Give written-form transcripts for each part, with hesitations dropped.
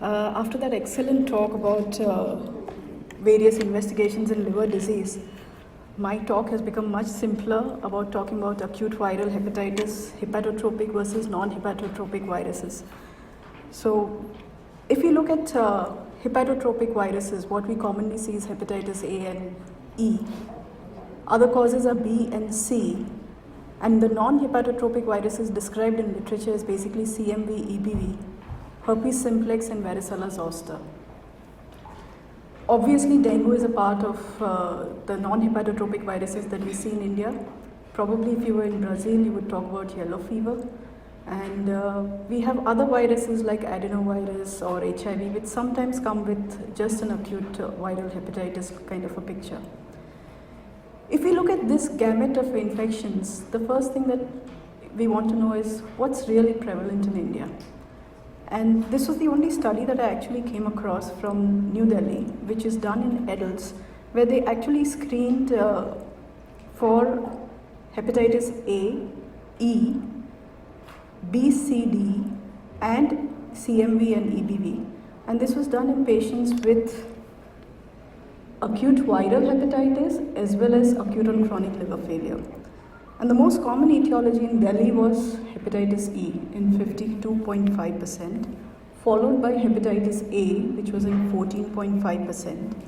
After that excellent talk about various investigations in liver disease, my talk has become much simpler about talking about acute viral hepatitis, hepatotrophic versus non-hepatotrophic viruses. So, if you look at hepatotrophic viruses, what we commonly see is hepatitis A and E. Other causes are B and C. And the non-hepatotrophic viruses described in literature is basically CMV, EBV, herpes simplex and varicella zoster. Obviously, dengue is a part of the non-hepatotrophic viruses that we see in India. Probably if you were in Brazil, you would talk about yellow fever. And we have other viruses like adenovirus or HIV, which sometimes come with just an acute viral hepatitis kind of a picture. If we look at this gamut of infections, the first thing that we want to know is what's really prevalent in India. And this was the only study that I actually came across from New Delhi, which is done in adults, where they actually screened for hepatitis A, E, B, C, D, and CMV and EBV. And this was done in patients with acute viral hepatitis as well as acute and chronic liver failure. And the most common etiology in Delhi was hepatitis E in 52.5%, followed by hepatitis A, which was in 14.5%.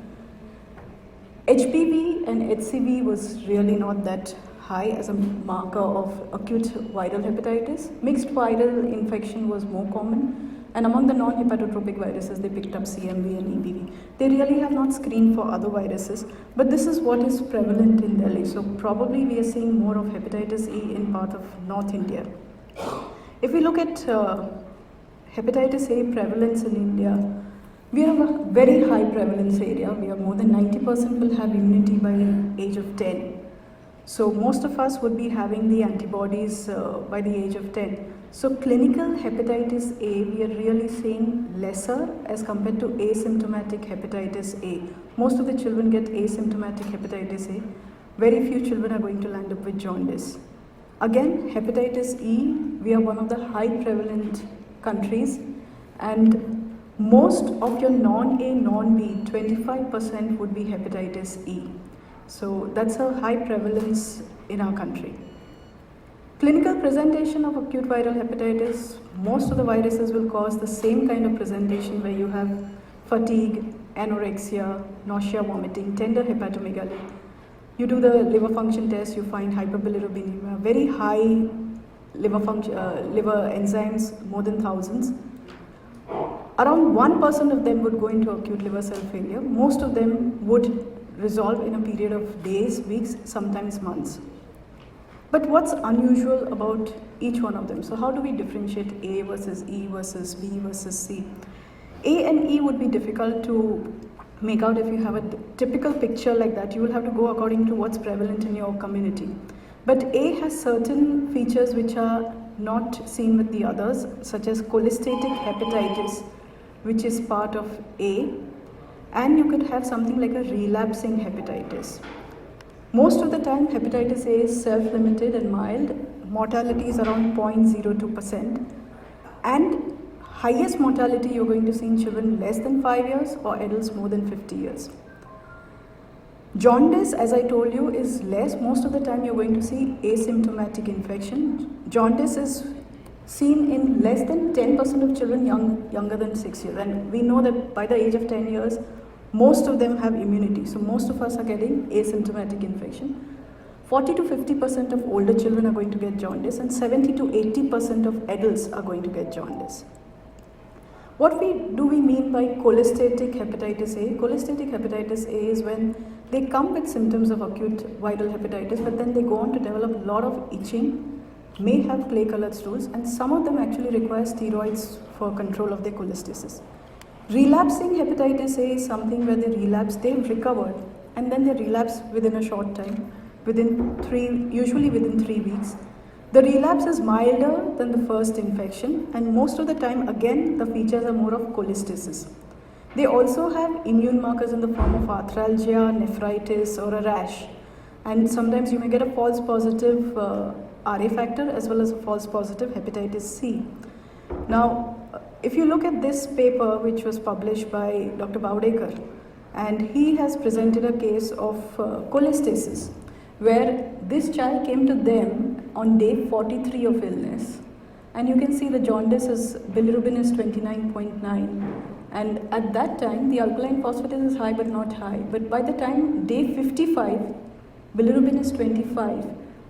HPV and HCV was really not that high as a marker of acute viral hepatitis. Mixed viral infection was more common. And among the non-hepatotrophic viruses, they picked up CMV and EBV. They really have not screened for other viruses, but this is what is prevalent in Delhi. So probably we are seeing more of hepatitis E in part of North India. If we look at hepatitis A prevalence in India, we have a very high prevalence area. We have more than 90% will have immunity by age of 10. So most of us would be having the antibodies by the age of 10. So clinical hepatitis A, we are really seeing lesser as compared to asymptomatic hepatitis A. Most of the children get asymptomatic hepatitis A. Very few children are going to land up with jaundice. Again, hepatitis E, we are one of the high prevalent countries, and most of your non-A, non-B, 25% would be hepatitis E. So that's a high prevalence in our country. Clinical presentation of acute viral hepatitis, most of the viruses will cause the same kind of presentation where you have fatigue, anorexia, nausea, vomiting, tender hepatomegaly. You do the liver function test, you find hyperbilirubinemia, very high liver enzymes, more than thousands. Around 1% of them would go into acute liver cell failure. Most of them would resolve in a period of days, weeks, sometimes months. But what's unusual about each one of them? So how do we differentiate A versus E versus B versus C? A and E would be difficult to make out if you have a typical picture like that. You will have to go according to what's prevalent in your community. But A has certain features which are not seen with the others, such as cholestatic hepatitis, which is part of A, and you could have something like a relapsing hepatitis. Most of the time, hepatitis A is self-limited and mild. Mortality is around 0.02%. And highest mortality you're going to see in children less than 5 years or adults more than 50 years. Jaundice, as I told you, is less. Most of the time you're going to see asymptomatic infection. Jaundice is seen in less than 10% of children younger than 6 years. And we know that by the age of 10 years, most of them have immunity. So most of us are getting asymptomatic infection. 40 to 50% of older children are going to get jaundice, and 70 to 80% of adults are going to get jaundice. What do we mean by cholestatic hepatitis A? Cholestatic hepatitis A is when they come with symptoms of acute viral hepatitis, but then they go on to develop a lot of itching, may have clay-colored stools, and some of them actually require steroids for control of their cholestasis. Relapsing hepatitis A is something where they relapse, they've recovered, and then they relapse within a short time, usually within 3 weeks. The relapse is milder than the first infection, and most of the time, again, the features are more of cholestasis. They also have immune markers in the form of arthralgia, nephritis, or a rash. And sometimes you may get a false positive RA factor as well as a false positive hepatitis C. Now, If you look at this paper, which was published by Dr. Bowdekar, and he has presented a case of cholestasis, where this child came to them on day 43 of illness, and you can see the jaundice is bilirubin is 29.9, and at that time the alkaline phosphatase is high but not high. But by the time day 55, bilirubin is 25,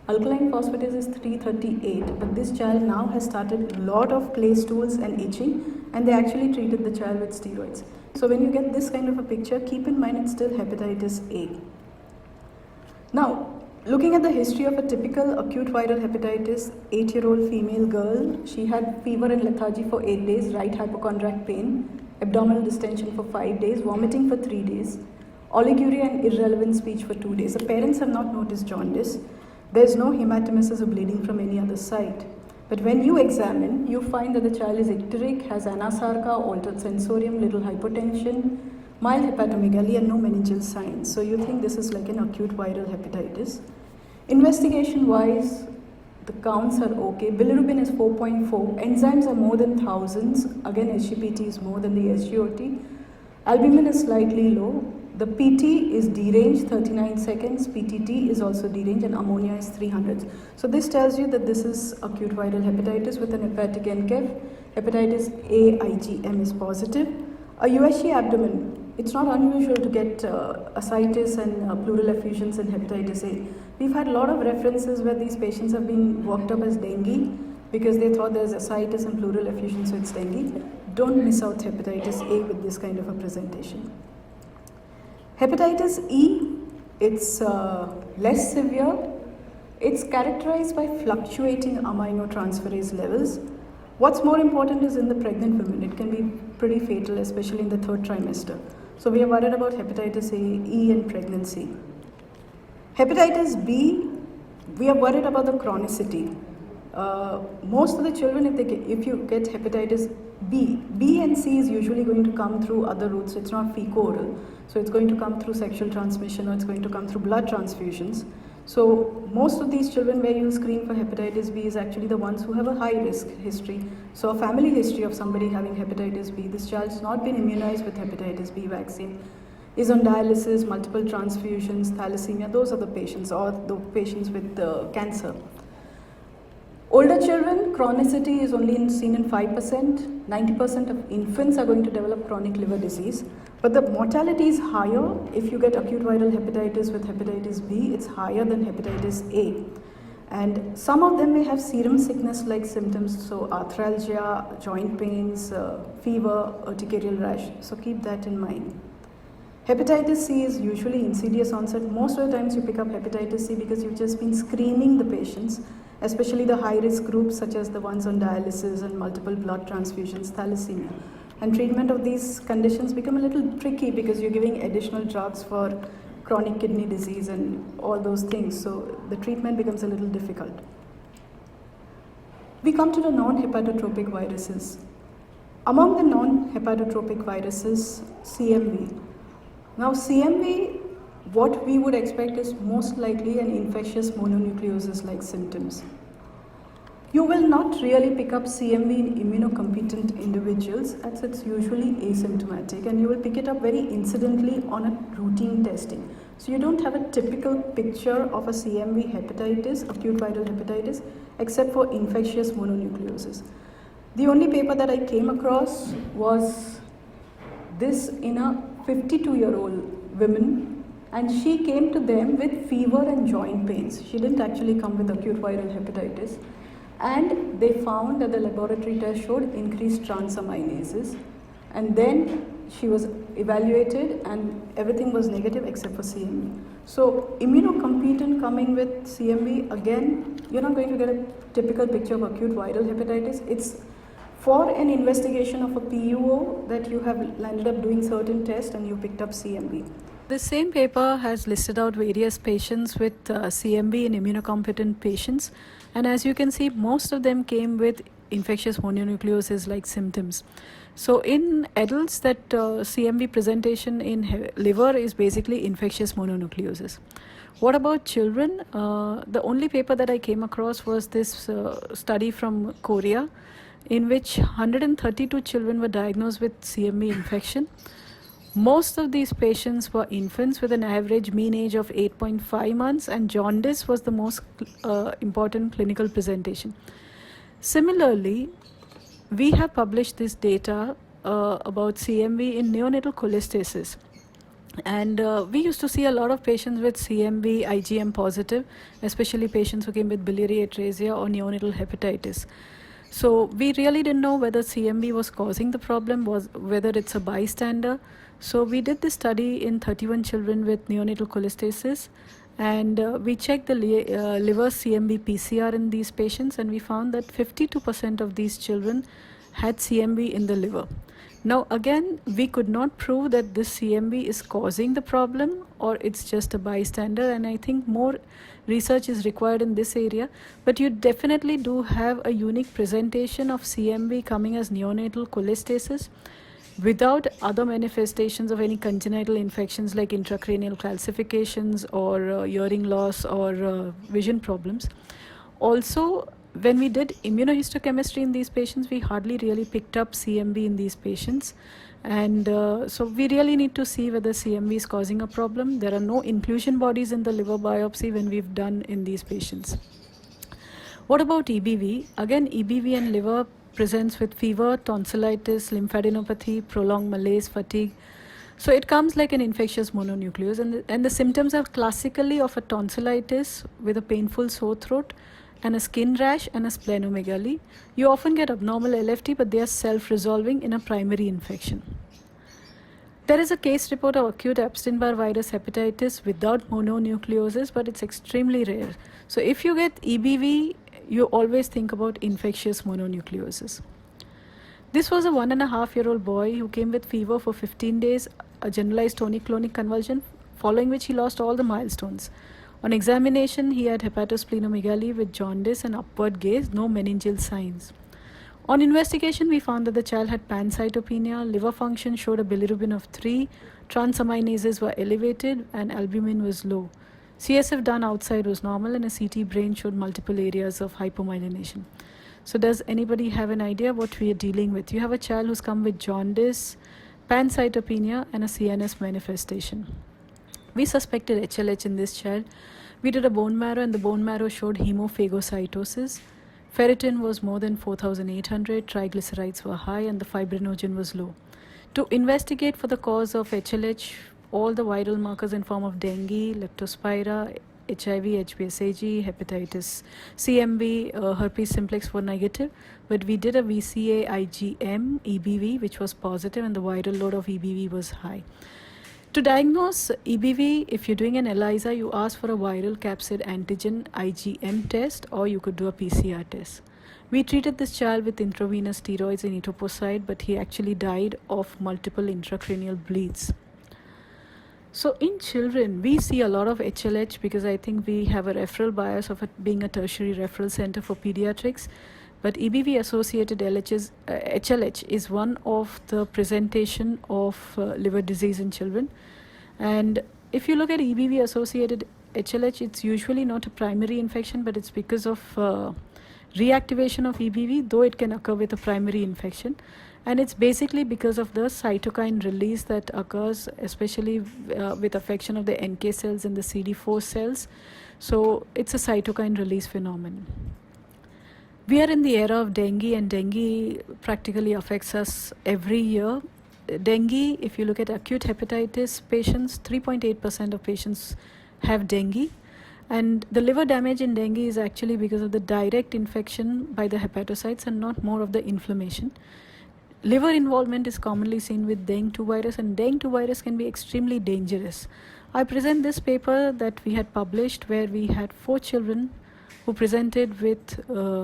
alkaline phosphatase is 338, but this child now has started a lot of clay stools and itching, and they actually treated the child with steroids. So when you get this kind of a picture, keep in mind it's still hepatitis A. Now, looking at the history of a typical acute viral hepatitis, 8-year-old female girl, she had fever and lethargy for 8 days, right hypochondriac pain, abdominal distension for 5 days, vomiting for 3 days, oliguria and irrelevant speech for 2 days. The parents have not noticed jaundice. There's no hematemesis or bleeding from any other site. But when you examine, you find that the child is icteric, has anasarca, altered sensorium, little hypotension, mild hepatomegaly, and no meningeal signs. So you think this is like an acute viral hepatitis. Investigation-wise, the counts are okay. Bilirubin is 4.4. Enzymes are more than thousands. Again, SGPT is more than the SGOT. Albumin is slightly low. The PT is deranged, 39 seconds. PTT is also deranged, and ammonia is 300. So this tells you that this is acute viral hepatitis with an hepatic NCAF. Hepatitis A IgM is positive. A USG abdomen. It's not unusual to get ascites and pleural effusions in hepatitis A. We've had a lot of references where these patients have been worked up as dengue because they thought there's ascites and pleural effusion, so it's dengue. Don't miss out hepatitis A with this kind of a presentation. Hepatitis E, it's less severe. It's characterized by fluctuating aminotransferase levels. What's more important is in the pregnant women. It can be pretty fatal, especially in the 3rd trimester. So we are worried about hepatitis A, E, and pregnancy. Hepatitis B, we are worried about the chronicity. Most of the children, if you get hepatitis B and C is usually going to come through other routes. It's not fecal-oral. So it's going to come through sexual transmission, or it's going to come through blood transfusions. So most of these children where you screen for hepatitis B is actually the ones who have a high risk history. So a family history of somebody having hepatitis B, this child's not been immunized with hepatitis B vaccine, is on dialysis, multiple transfusions, thalassemia, those are the patients, or the patients with cancer. Older children, chronicity is only seen in 5%. 90% of infants are going to develop chronic liver disease. But the mortality is higher if you get acute viral hepatitis with hepatitis B. It's higher than hepatitis A. And some of them may have serum sickness-like symptoms, so arthralgia, joint pains, fever, urticarial rash. So keep that in mind. Hepatitis C is usually insidious onset. Most of the times you pick up hepatitis C because you've just been screening the patients, especially the high-risk groups such as the ones on dialysis and multiple blood transfusions, thalassemia. And treatment of these conditions become a little tricky because you're giving additional drugs for chronic kidney disease and all those things. So the treatment becomes a little difficult. We come to the non-hepatotrophic viruses. Among the non-hepatotrophic viruses, CMV. Now CMV, what we would expect is most likely an infectious mononucleosis-like symptoms. You will not really pick up CMV in immunocompetent individuals as it's usually asymptomatic, and you will pick it up very incidentally on a routine testing. So you don't have a typical picture of a CMV hepatitis, acute viral hepatitis, except for infectious mononucleosis. The only paper that I came across was this in a 52-year-old woman, and she came to them with fever and joint pains. She didn't actually come with acute viral hepatitis. And they found that the laboratory test showed increased transaminases. And then she was evaluated and everything was negative except for CMV. So immunocompetent coming with CMV, again, you're not going to get a typical picture of acute viral hepatitis. It's for an investigation of a PUO that you have landed up doing certain tests and you picked up CMV. The same paper has listed out various patients with CMV in immunocompetent patients, and as you can see, most of them came with infectious mononucleosis like symptoms. So in adults, that CMV presentation in liver is basically infectious mononucleosis. What about children? The only paper that I came across was this study from Korea in which 132 children were diagnosed with CMV infection. Most of these patients were infants with an average mean age of 8.5 months, and jaundice was the most important clinical presentation. Similarly, we have published this data about CMV in neonatal cholestasis. And we used to see a lot of patients with CMV IgM positive, especially patients who came with biliary atresia or neonatal hepatitis. So we really didn't know whether CMV was causing the problem, whether it's a bystander. So we did this study in 31 children with neonatal cholestasis, and we checked the liver CMV PCR in these patients, and we found that 52% of these children had CMV in the liver. Now again, we could not prove that this CMV is causing the problem or it's just a bystander, and I think more research is required in this area. But you definitely do have a unique presentation of CMV coming as neonatal cholestasis without other manifestations of any congenital infections like intracranial calcifications or hearing loss or vision problems. Also, when we did immunohistochemistry in these patients, we hardly really picked up CMV in these patients. And so we really need to see whether CMV is causing a problem. There are no inclusion bodies in the liver biopsy when we've done in these patients. What about EBV? Again, EBV and liver presents with fever, tonsillitis, lymphadenopathy, prolonged malaise, fatigue. So it comes like an infectious mononucleosis, and the symptoms are classically of a tonsillitis with a painful sore throat and a skin rash and a splenomegaly. You often get abnormal LFT, but they are self-resolving in a primary infection. There is a case report of acute Epstein-Barr virus hepatitis without mononucleosis, but it's extremely rare. So if you get EBV, you always think about infectious mononucleosis. This was a 1.5-year-old boy who came with fever for 15 days, a generalized tonic-clonic convulsion, following which he lost all the milestones. On examination, he had hepatosplenomegaly with jaundice and upward gaze, no meningeal signs. On investigation, we found that the child had pancytopenia, liver function showed a bilirubin of 3, transaminases were elevated, and albumin was low. CSF done outside was normal, and a CT brain showed multiple areas of hypomyelination. So does anybody have an idea what we are dealing with? You have a child who's come with jaundice, pancytopenia, and a CNS manifestation. We suspected HLH in this child. We did a bone marrow, and the bone marrow showed hemophagocytosis. Ferritin was more than 4,800, triglycerides were high, and the fibrinogen was low. To investigate for the cause of HLH, all the viral markers in form of dengue, leptospira, HIV, HBsAg, hepatitis, CMV, herpes simplex were negative, but we did a VCA IgM EBV, which was positive, and the viral load of EBV was high. To diagnose EBV, if you're doing an ELISA, you ask for a viral capsid antigen IgM test, or you could do a PCR test. We treated this child with intravenous steroids and etoposide, but he actually died of multiple intracranial bleeds. So in children, we see a lot of HLH because I think we have a referral bias of it being a tertiary referral center for pediatrics. But EBV-associated HLH is one of the presentation of liver disease in children. And if you look at EBV-associated HLH, it's usually not a primary infection, but it's because of reactivation of EBV, though it can occur with a primary infection. And it's basically because of the cytokine release that occurs, especially with affection of the NK cells and the CD4 cells. So it's a cytokine release phenomenon. We are in the era of dengue, and dengue practically affects us every year. Dengue, if you look at acute hepatitis patients, 3.8% of patients have dengue. And the liver damage in dengue is actually because of the direct infection by the hepatocytes and not more of the inflammation. Liver involvement is commonly seen with Dengue 2 virus, and Dengue 2 virus can be extremely dangerous. I present this paper that we had published where we had 4 children who presented with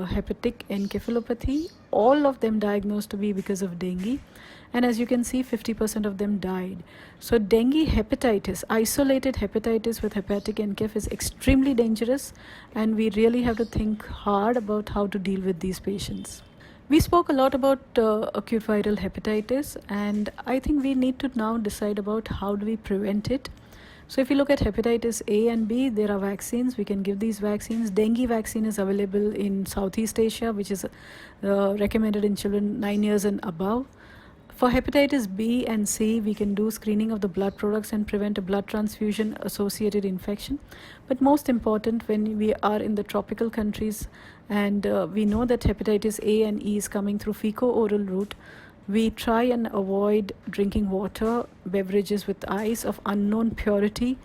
hepatic encephalopathy, all of them diagnosed to be because of dengue, and as you can see, 50% of them died. So dengue hepatitis, isolated hepatitis with hepatic encaph, is extremely dangerous, and we really have to think hard about how to deal with these patients. We spoke a lot about acute viral hepatitis, and I think we need to now decide about how do we prevent it. So if you look at hepatitis A and B, there are vaccines. We can give these vaccines. Dengue vaccine is available in Southeast Asia, which is recommended in children 9 years and above. For hepatitis B and C, we can do screening of the blood products and prevent a blood transfusion associated infection. But most important, when we are in the tropical countries and we know that hepatitis A and E is coming through fecal-oral route, we try and avoid drinking water, beverages with ice of unknown purity.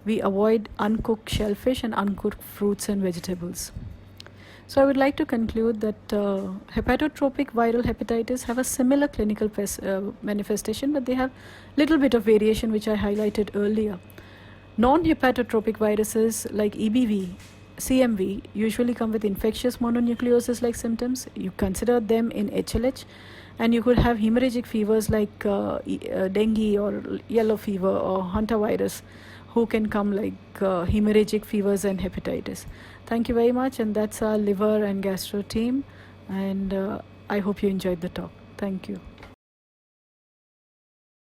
We avoid uncooked shellfish and uncooked fruits and vegetables. So I would like to conclude that hepatotrophic viral hepatitis have a similar clinical manifestation, but they have little bit of variation, which I highlighted earlier. Non-hepatotrophic viruses like EBV, CMV usually come with infectious mononucleosis like symptoms. You consider them in HLH, and you could have hemorrhagic fevers like dengue or yellow fever or hantavirus, who can come like hemorrhagic fevers and hepatitis. Thank you very much, and that's our liver and gastro team, and I hope you enjoyed the talk. Thank you.